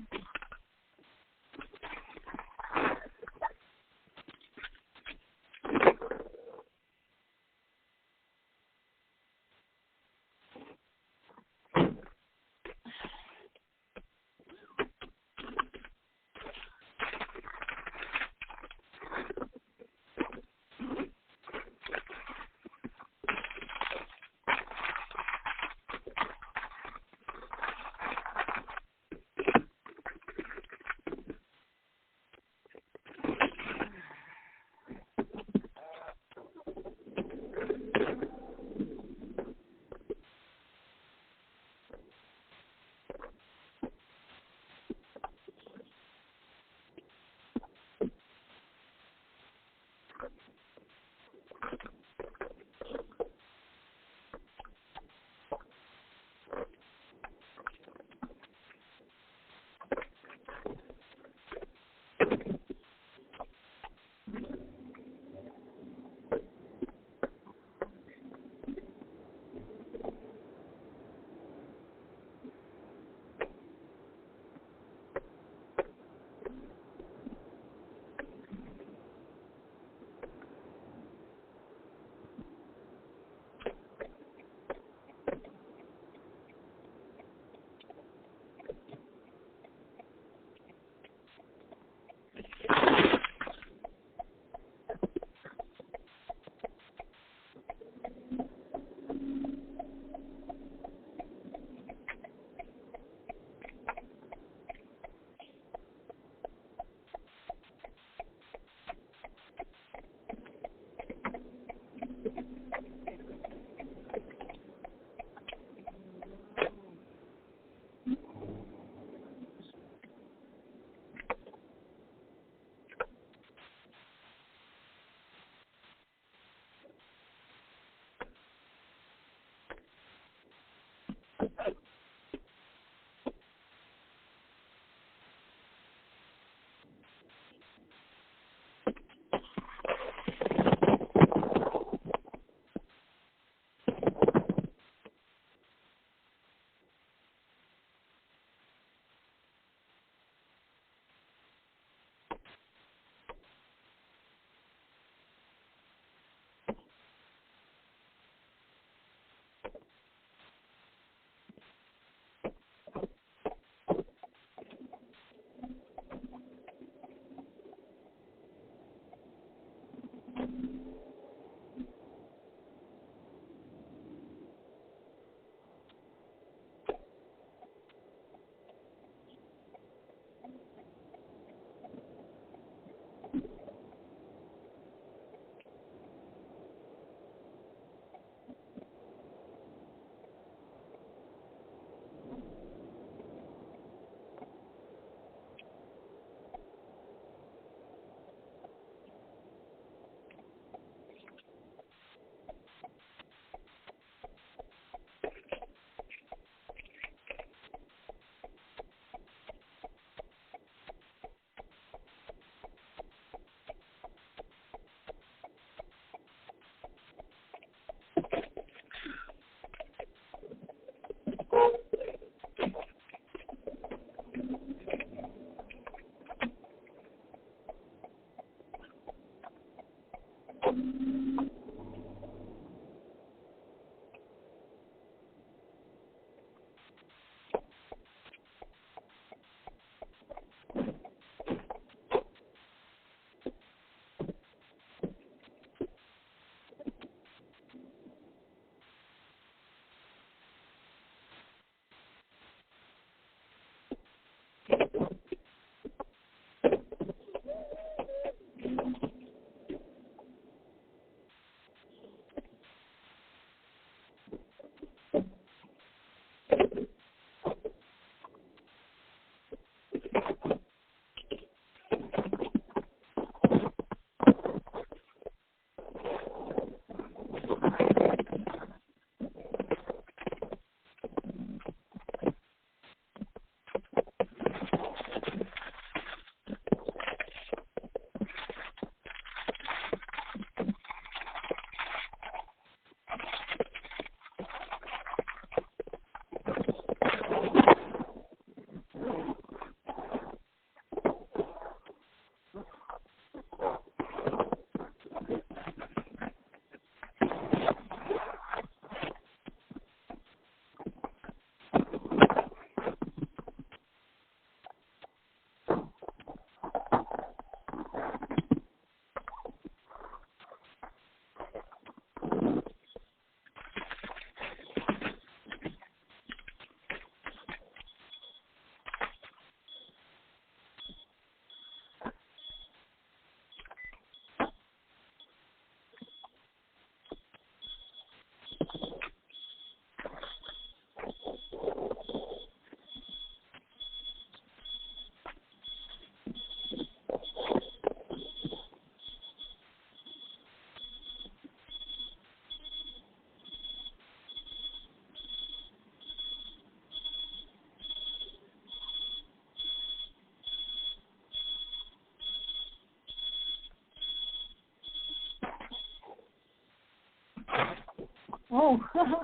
Oh,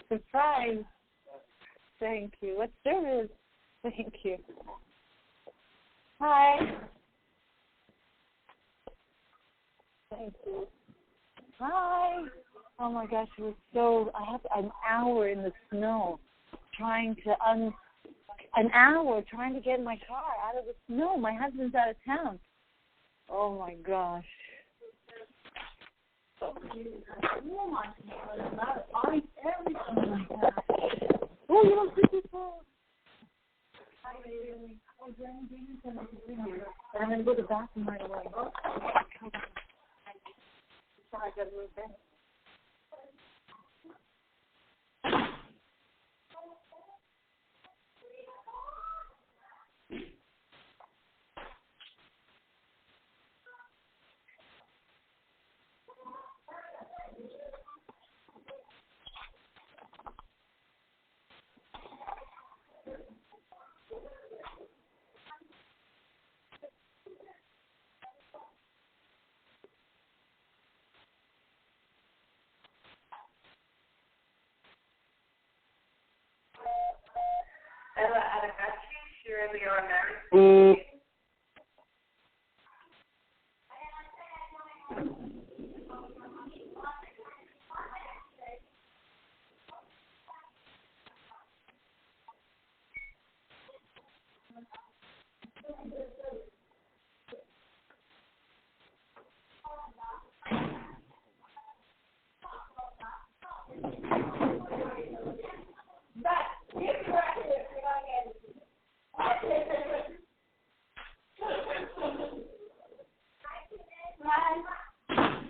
surprise. Thank you. What service? Thank you. Hi. Thank you. Hi. Oh my gosh, it was so, I had an hour in the snow trying to get my car out of the snow. My husband's out of town. Oh my gosh. Oh my God. Oh, you don't see people. I'm going to go to the bathroom right away. Hold on. Sorry, I got to move back.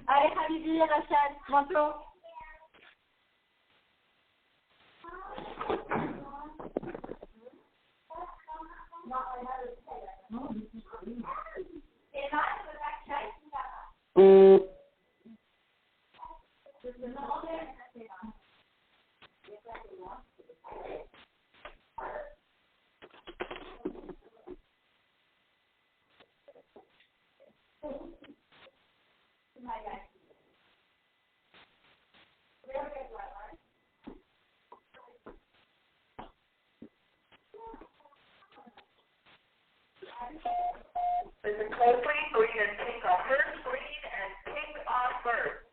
Allez, Habibi, Rachel, manteau. Listen closely so we can take our first screen and pick off first.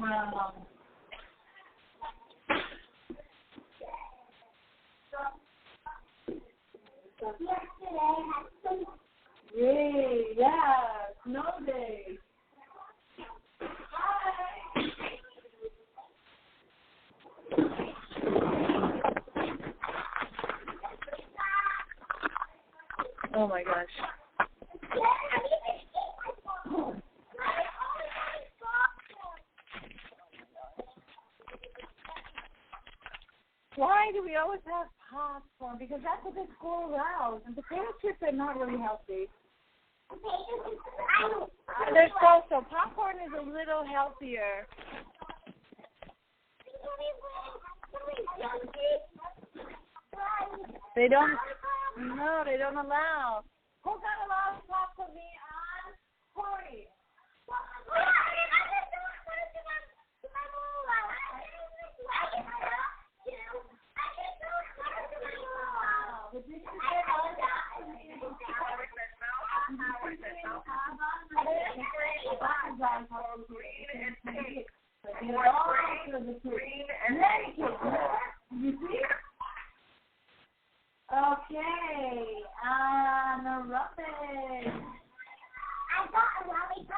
Wow. Yay, yeah, snow day. Oh my gosh. Why do we always have popcorn? Because that's what the school allows. And potato chips are not really healthy. They're so popcorn is a little healthier. They don't allow. Who got a lot of popcorn me on? Corey. Okay, rubbish. I got a lollipop.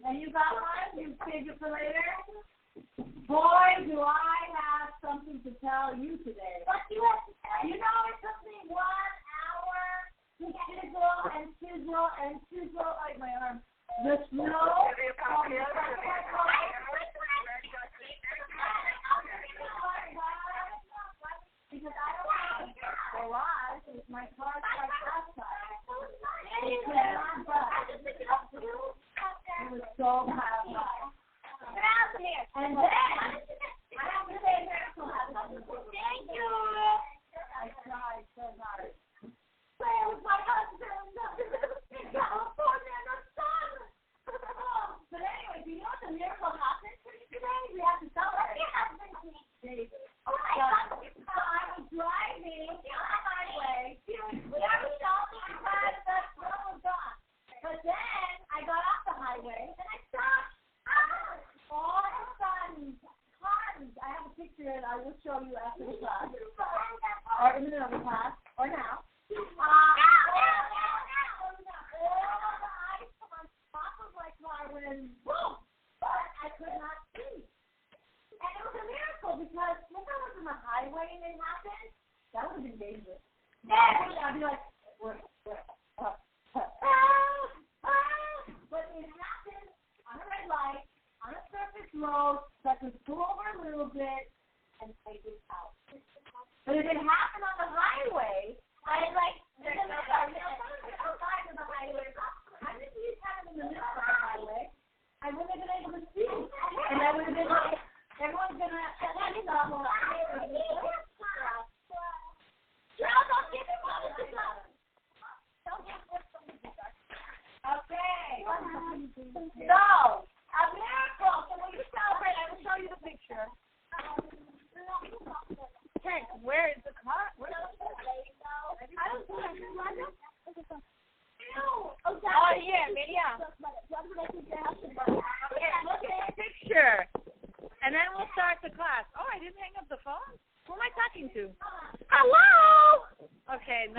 And you got one? You saved it for later? Boy, do I have something to tell you today. What do you have to tell? You know, it took me 1 hour to chisel like my arm. The snow. Because I don't have a garage, it's my car's like outside. It was so high. And then, I have to say, Miracle has something. Thank you. I tried so hard. Play with my husband in California in the sun. But anyway, do you know what the miracle happened to me today? We have to celebrate. It happened to me today. Oh my God. So I was driving on the highway. We already stopped because the snow was gone. But then I got off the highway and I stopped. All of a sudden, cars. I have a picture and I will show you after the class. Or in the middle of the class. Or now. All the ice on top of my car went boom. But I could not see. And it was a miracle because if I was on the highway and it happened, that would have been dangerous. I'd be like, but it happened on a red light, on a surface road, so I could pull over a little bit and take it out. But if it happened on the highway, outside of the highway, I didn't see it kind of in the middle of the highway. I wouldn't have been able to see. And I would have been like, everyone's going to stop. Don't give it one. Okay. So, a miracle. So when you celebrate, I will show you the picture. Okay, where is the car? I don't see it. Oh, yeah, Miriam. Okay, look at the picture. And then we'll start the class. Oh, I didn't hang up the phone? Who am I talking to? Hello? Okay, no.